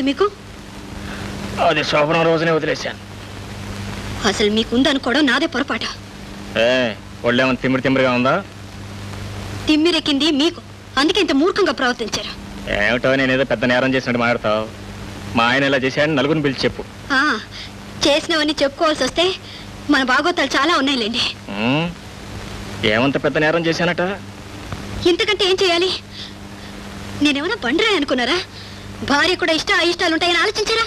మీకు అది శోభనం రోజునే వదిలేశాను. అసలు మీకుందనుకోవడం నాదే పొరపాటు. ఒళ్ళేమన్నా తిమ్మిరిగా ఉందా? తిమ్మిరెక్కింది మీకు, అందుకే ఇంత మూర్ఖంగా ప్రవర్తించారు. ఏమిటో నేనేదో పెద్ద నేరం చేసినట్టు మాట్లాడతావు. మా ఆయన ఇలా చేశాడని నలుగురిని పిలిచి చెప్పు. చేసినవన్నీ చెప్పుకోవాల్సి వస్తే మన భాగవతాలు చాలా ఉన్నాయిలేండి. ఏమంత పెద్ద నేరం చేశానట? ఇంతకంటే ఏం చేయాలి? నేనేమన్నా బండరా అనుకున్నారా? భార్య కూడా అయిష్టాలు ఉంటాయని ఆలోచించారా?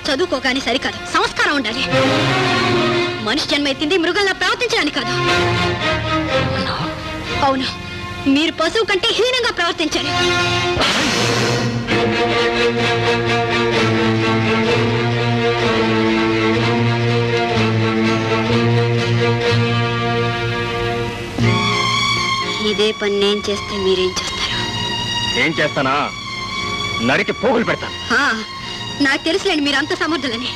చదువుకోగానే సరికాదు, సంస్కారం ఉండాలి. మనిషి జన్మ ఎత్తింది మృగంలా ప్రవర్తించడానికి కాదు. అవును, మీరు పశువు కంటే హీనంగా ప్రవర్తించారు. ఇదే పని నేను చేస్తే మీరేం చేస్తారు? ఏం చేస్తానా? నరికి పోగులు పెడతాను. నాకు తెలుసులేండి మీరు అంత సమర్థులని.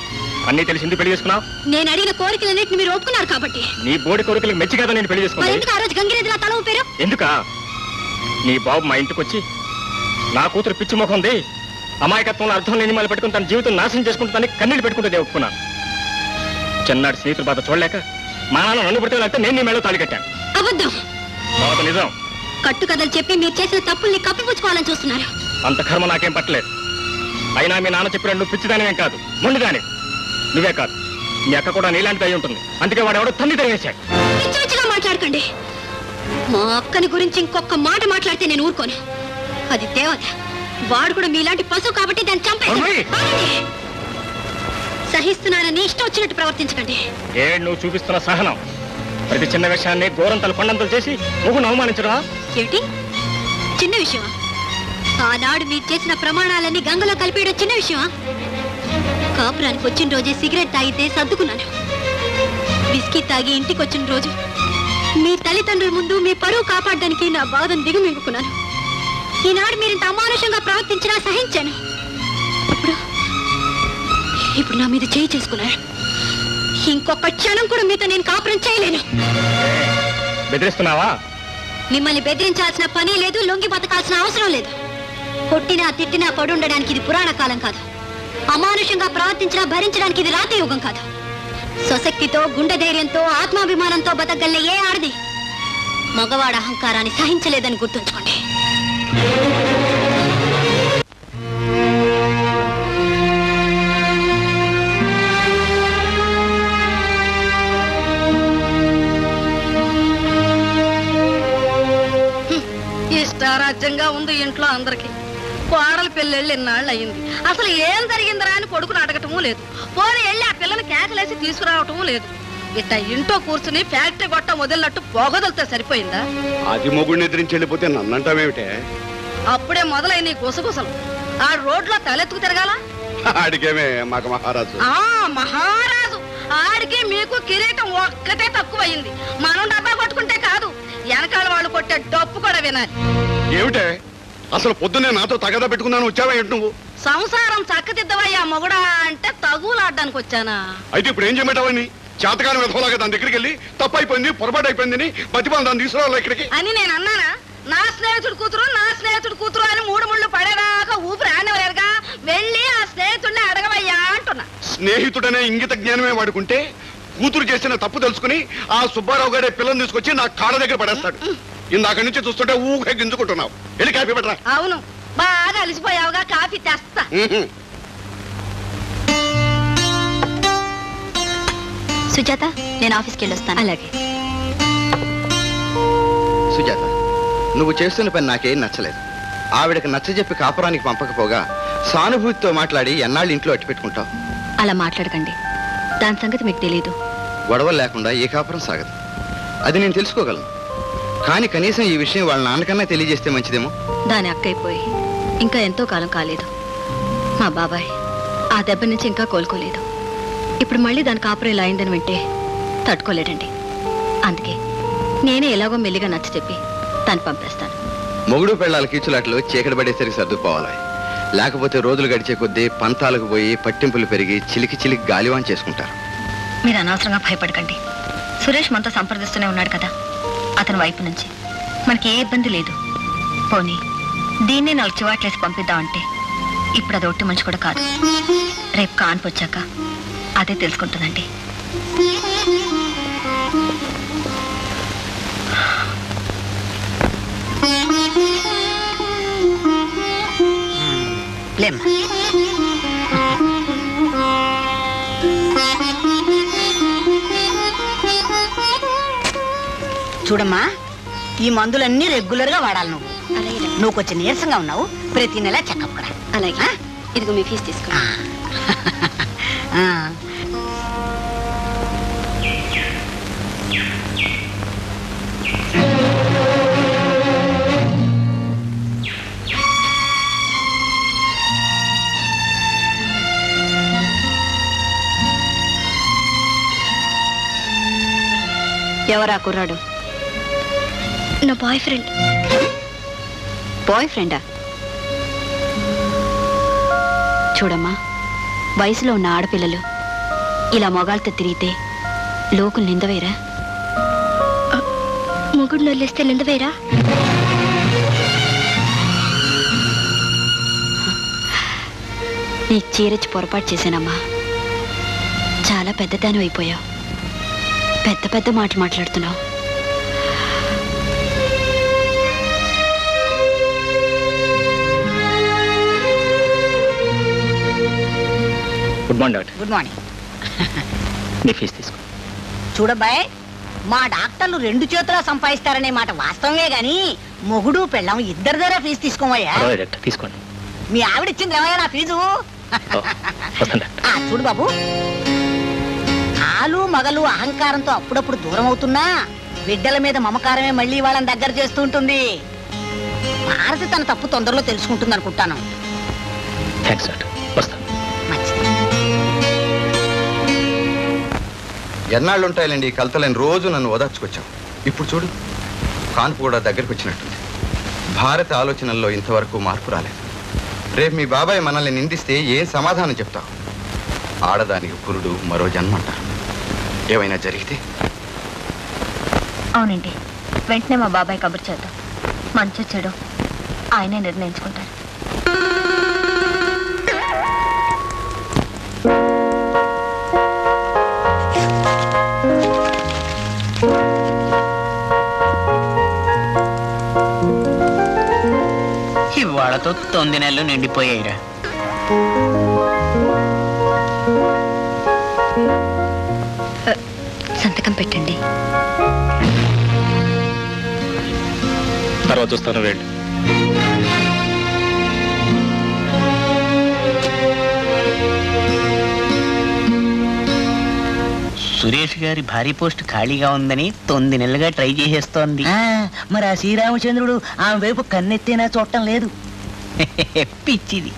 అన్నీ తెలిసింది పెళ్లి చేసుకున్నావు. నేను అడిగిన కోరికలన్నింటిని మీరు ఒప్పుకున్నారు కాబట్టి. నీ బోడి కోరికలకు మెచ్చి కదా నేను పెళ్లి చేసుకున్నాను. ఎందుకు ఆ రోజు గంగిరెద్దులా తల ఊపారు? ఎందుకా? నీ బాబు మా ఇంటికి వచ్చి నా కూతురు పిచ్చి ముఖం ఉంది, అమాయకత్వంలో అర్థం లేని మళ్ళీ పెట్టుకుని తన జీవితం నాశనం చేసుకుంటుందని కన్నీళ్ళు పెట్టుకుంటే ఒప్పుకున్నాను. చిన్నాడు స్నేహితుల బాధ చూడలేక మా నాన్న నన్ను పెడితే నేను నీ మేళ తాళి కట్టాను. అబద్ధం. నిజం. కట్టు కథలు చెప్పి మీరు చేసిన తప్పుల్ని కప్పిపుచ్చుకోవాలని చూస్తున్నారు. అంత కర్మ నాకేం పట్టలేదు. అయినా మీ నాన్న చెప్పిన నువ్వు పిచ్చిదానివేం కాదు, మొండిదాని. నువ్వే కాదు, మీ అక్క కూడా నీలాంటిది అయి ఉంటుంది. అందుకే వాడు ఎవడో తన్ని తరిగేశాడు. పిచ్చిగా మాట్లాడకండి. మా అక్కని గురించి ఇంకొక మాట మాట్లాడితే నేను ఊరుకోను. అది దేవత. వాడు కూడా మీలాంటి పశువు కాబట్టి దాన్ని చంపేయండి. సహిస్తున్నానని ఇష్టం వచ్చినట్టు ప్రవర్తించకండి. నువ్వు చూపిస్తున్న సహనం ప్రతి చిన్న విషయాన్ని గోరంతలు కొండంతలు చేసి నువ్వు అవమానించడా? ఏమిటి చిన్న విషయమా? ఆనాడు మీరు చేసిన ప్రమాణాలన్నీ గంగలో కలిపేయడం చిన్న విషయమా? కాపురానికి వచ్చిన రోజే సిగరెట్ తాగితే సర్దుకున్నాను. బిస్కీ తాగి ఇంటికి వచ్చిన రోజు మీ తల్లిదండ్రుల ముందు మీ పరువు కాపాడడానికి నా బాధను దిగుమింగుకున్నాను. ఈనాడు మీరు ఇంత అమానుషంగా ప్రవర్తించినా సహించాను. ఇప్పుడు నా మీద చేయి చేసుకున్నారు. ఇంకొక క్షణం కూడా మీతో నేను కాపురం చేయలేను. బెదిరిస్తున్నావా? మిమ్మల్ని బెదిరించాల్సిన పని లేదు, లొంగి బతకాల్సిన అవసరం లేదు. కొట్టినా తిట్టినా పడుండడానికి ఇది పురాణ కాలం కాదు. అమానుషంగా ప్రవర్తించినా భరించడానికి ఇది రాతి యుగం కాదు. స్వశక్తితో, గుండె ధైర్యంతో, ఆత్మాభిమానంతో బతకగలిగే ఏ ఆడది మగవాడ అహంకారాన్ని సహించలేదని గుర్తుంచుకోండి. ఇష్టారాజ్యంగా ఉంది ఇంట్లో అందరికి. కోడలు పెళ్ళెళ్ళి ఎన్నాళ్ళు అయింది. అసలు ఏం జరిగిందిరా అని కొడుకుని అడగటమూ లేదు. పోనీ వెళ్ళి ఆ పిల్లని కేకలేసి తీసుకురావటమూ లేదు. ఇట్ట ఇంట్లో కూర్చుని ఫ్యాక్టరీ గొట్టం వదిలినట్టు పొగదలతో సరిపోయిందా? అది మొగుడిని ఎదిరించి వెళ్ళిపోతే నన్నంటావేమిటే? అప్పుడే మొదలై నీ గుసగుసలు. ఆ రోడ్లో తలెత్తుకు తిరగాల? ఆడికేమే మాకు మహారాజు. మహారాజు ఆడికి మీకు కిరీటం ఒక్కటే తక్కువయింది. మనం డబ్బా కొట్టుకుంటే కాదు, వెనకాల వాళ్ళు కొట్టే డప్పు కూడా వినాలి. ఏమిటే అసలు పొద్దున్నే నాతో తగదా పెట్టుకున్నాను, వచ్చావా ఏంటి నువ్వు? సంసారం చక్కదిద్దవయ్యా మొగుడా అంటే తగులాడడానికి వచ్చానా? అయితే ఇప్పుడు ఏం చేయమంటావని? చేతకాలం వెతలాగా దాని దగ్గరికి వెళ్ళి తప్పు అయిపోయింది, పొరపాటు అయిపోయిందని బతిపాలు దాన్ని తీసుకురావాలి ఇక్కడికి అని నేను అన్నానా? నా స్నేహితుడు కూతురు అని మూడు ముళ్ళు పడేదాకా ఊపిరి ఆడేవారుగా. వెళ్ళి ఆ స్నేహితుడిని అడగవయ్యా అంటున్నా. స్నేహితుడనే ఇంగిత జ్ఞానమే వాడుకుంటే కూతురు చేసిన తప్పు తెలుసుకుని ఆ సుబ్బారావు గారి పిల్లని తీసుకొచ్చి నా కాళ్ళ దగ్గర పడేస్తాడు. ఇందాక నుంచి చూస్తుంటే ఊహే గింజుకుంటున్నావు. వెళ్ళి కాఫీ పెట్టరా. అవును, బాగా అలిసిపోయావుగా, కాఫీ తెస్తా. సుజాత, నేను ఆఫీస్కి వెళ్ళొస్తాను. అలాగే. సుజాత, నువ్వు చేస్తున్న పని నాకేం నచ్చలేదు. ఆవిడకి నచ్చజెప్పి కాపురానికి పంపకపోగా సానుభూతితో మాట్లాడి ఎన్నాళ్ళు ఇంట్లో అట్టి పెట్టుకుంటావు? అలా మాట్లాడకండి. దాని సంగతి మీకు తెలీదు. గొడవలు లేకుండా ఏ కాపురం సాగదు. అది నేను తెలుసుకోగలను. కానీ కనీసం ఈ విషయం వాళ్ళ నాన్నకన్నా తెలియజేస్తే మంచిదేమో. దాని అక్కైపోయి ఇంకా ఎంతో కాలం కాలేదు. మా బాబాయ్ ఆ దెబ్బ నుంచి ఇంకా కోలుకోలేదు. ఇప్పుడు మళ్ళీ దాని కాపురం ఇలా అయిందని వింటే తట్టుకోలేడండి. అందుకే నేనే ఎలాగో మెల్లిగా నచ్చ చెప్పి దాన్ని పంపేస్తాను. మొగుడు పెళ్ళాల కీచులాట్లు చీకటి పడేసరికి సర్దుకోవాలి. లేకపోతే రోజులు గడిచే కొద్దీ పంతాలకు పోయి పట్టింపులు పెరిగి చిలికి చిలికి గాలివాన్ చేసుకుంటారు. మీరు అనవసరంగా భయపడకండి. సురేష్ మనతో సంప్రదిస్తూనే ఉన్నాడు కదా. అతని వైపు నుంచి మనకి ఏ ఇబ్బంది లేదు. పోనీ దీన్నే 4 చివాట్లేసి పంపిద్దామంటే ఇప్పుడు అది ఒట్టి మనిషి కూడా కాదు. రేపు కాన్పు వచ్చాక అదే తెలుసుకుంటుందండి. చూడమ్మా, ఈ మందులన్నీ రెగ్యులర్ గా వాడాలి. నువ్వు కొంచెం నీరసంగా ఉన్నావు. ప్రతి నెల చెకప్ రా. అలాగే. ఇదిగో మీ ఫీజు తీసుకో. ఎవరా కుర్రాడు? నా బాయ్ ఫ్రెండ్. బాయ్ ఫ్రెండా? చూడమ్మా, వయసులో ఉన్న ఆడపిల్లలు ఇలా మొగాళ్ళతో తిరిగితే లోకులు నిందవేరా? మొగుడు నొల్లేస్తే నిందవేరా? నీ చీరచి పొరపాటు చేశానమ్మా. చాలా పెద్దదాని అయిపోయావు. పెద్ద పెద్ద మాటలు మాట్లాడుతున్నావు. Good morning doctor. Good morning. మీ ఫీజు తీసుకో. చూడబ్బాయ్, మా డాక్టర్లు 2 చేతులా సంపాదిస్తారనే మాట వాస్తవమే గాని మొగుడు పెళ్ళం ఇద్దరి దగ్గర ఫీజు తీసుకోమయ్యా. తీసుకోండి. మీ ఆవిడ ఇచ్చింది ఏమయ్యా నా ఫీజు? చూడు బాబు, ఆలు మగలు అహంకారంతో అప్పుడప్పుడు దూరం అవుతున్నా బిడ్డల మీద మమకారమే మళ్ళీ వాళ్ళని దగ్గర చేస్తూ ఉంటుంది. భారతి తన తప్పు తొందరలో తెలుసుకుంటుంది అనుకుంటాను. ఎన్నాళ్ళు ఉంటాయిలేండి ఈ కలతలని రోజు నన్ను ఓదార్చుకొచ్చావు. ఇప్పుడు చూడు, కాన్పు కూడా దగ్గరకు వచ్చినట్టుంది. భారత ఆలోచనల్లో ఇంతవరకు మార్పు రాలేదు. రేపు మీ బాబాయ్ మనల్ని నిందిస్తే ఏం సమాధానం చెప్తావు? ఆడదానికి పురుడు మరో జన్మంటారు. ఏమైనా జరిగితే? అవునండి, వెంటనే మా బాబాయ్ కబురు చేద్దాం. మంచి చెడు ఆయనే నిర్ణయించుకుంటారు. ఇవాళతో 9 నెలలు నిండిపోయాయిరా. సంతకం పెట్టండి. తర్వాత చూస్తాను. వెళ్ళి సురేష్ గారి భారీ పోస్ట్ ఖాళీగా ఉందని 9 నెలలుగా ట్రై చేసేస్తోంది. మరి ఆ శ్రీరామచంద్రుడు ఆమె వైపు కన్నెత్తేనా చూడటం లేదు. పిచ్చిది.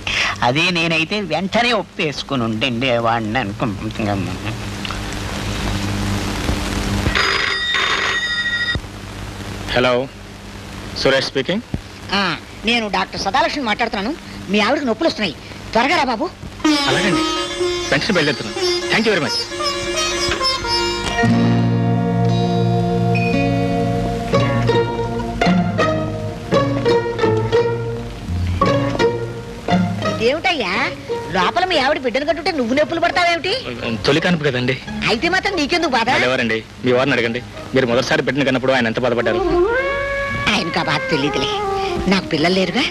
అదే నేనైతే వెంటనే ఒప్పేసుకుని ఉండే వాడిని అనుకుంటున్నాను. Hello, Suresh speaking. నేను డాక్టర్ సదాలక్ష్మి మాట్లాడుతున్నాను. మీ ఆవిడకి నొప్పులు వస్తున్నాయి, త్వరగా రా బాబు. అలాగండి, వెంటనే బయలుదేరుతున్నాను. Thank you very much. ఇదేమిటయ్యా, లోపల మీ ఆవిడ బిడ్డను కట్టుంటే నువ్వు నొప్పులు పడతావేమిటి? తొలి కానుపు కదండి. అయితే మాత్రం నీకెందుకు బాధ? ఎవరండి? మీ వారిని అడగండి. మీరు మొదటిసారి బిడ్డను కన్నప్పుడు ఆయన ఎంత బాధపడ్డారు? ఆయనకు ఆ బాధ తెలియదులే. నాకు పిల్లలు లేరుగా.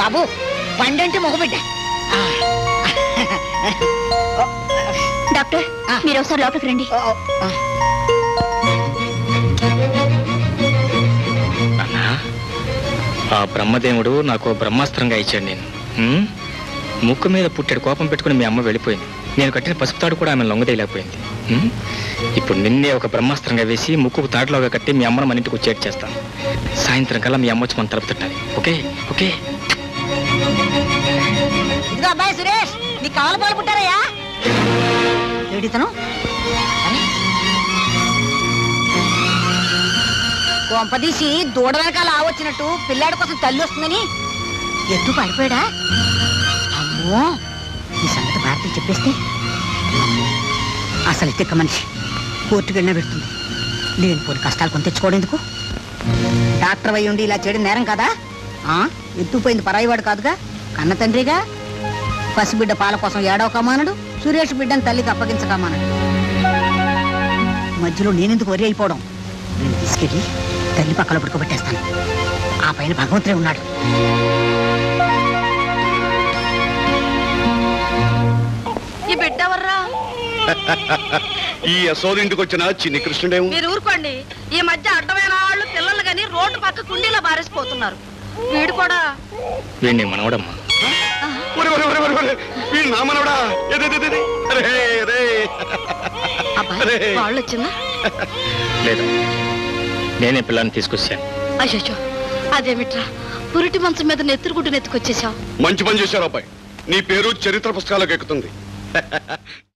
బాబు, పండంటే మగబిడ్డ. డాక్టర్ మీరు ఒకసారి లోపలికి రండి. నాన్నా, ఆ బ్రహ్మదేవుడు నాకు బ్రహ్మాస్త్రంగా ఇచ్చాడు. నేను ముక్కు మీద పుట్టాడు కోపం పెట్టుకుని మీ అమ్మ వెళ్ళిపోయింది. నేను కట్టిన పసుపు తాడు కూడా ఆమె లొంగదేయలేకపోయింది. ఇప్పుడు నిన్నే ఒక బ్రహ్మాస్త్రంగా వేసి ముక్కుకు తాడులోగా కట్టి మీ అమ్మను మన ఇంటికి వచ్చేటి చేస్తాను. సాయంత్రం కల్లా మీ అమ్మ వచ్చి మన తలుపు తట్టాలి. Okay okay. ఇదిగో అబ్బాయి సురేష్, నీకు కావాలి పాలు పుట్టారయ్యా? ఏడితను కొంపదీసి దూడ వెనకాల ఆవచ్చినట్టు పిల్లాడి కోసం తల్లి వస్తుందని ఎత్తు పడిపోయాడా? అమ్మో, ఈ సంగతి భారతి చెప్పేస్తే అసలు తిక్క మనిషి కోర్టుకు వెళ్ళినా పెడుతుంది. లేనిపోని కష్టాలు కొని తెచ్చుకోవడం ఎందుకు? డాక్టర్ అయి ఉండి ఇలా చేయడం నేరం కదా? ఎత్తుపోయింది పరాయివాడు కాదుగా, కన్న తండ్రిగా. పసిబిడ్డ పాల కోసం ఏడవకమానడు, సురేష్ బిడ్డను తల్లికి అప్పగించకమానడు. మధ్యలో నేనెందుకు వరి అయిపోవడం? నేను తీసుకెళ్ళి తల్లి పక్కన పడుకోబెట్టేస్తాను. ఆ పైన భగవంతుడే ఉన్నాడు. ఈ బిడ్డ ఎవర్రా? ఈ యశోదింటికి వచ్చిన చిన్ని కృష్ణుడేమో. మీరు ఊరుకోండి. ఈ మధ్య అడ్డమైన వాళ్ళు పిల్లలు గాని రోడ్డు పక్క కుండీలో బారేసిపోతున్నారు. వీడు కూడా వీడిని మనవడమ్మా. వీడు నా మనవడా? వాళ్ళు వచ్చిందా? లేదు, నేనే పిల్లాన్ని తీసుకొచ్చాను. అయ్యో, అదేమిట్రా పురిటి మంచం మీద నెత్తురుగుడ్డు నెత్తుకొచ్చేసావు. మంచి పని చేశారు అబ్బాయి. నీ పేరు చరిత్ర పుస్తకాలకు ఎక్కుతుంది.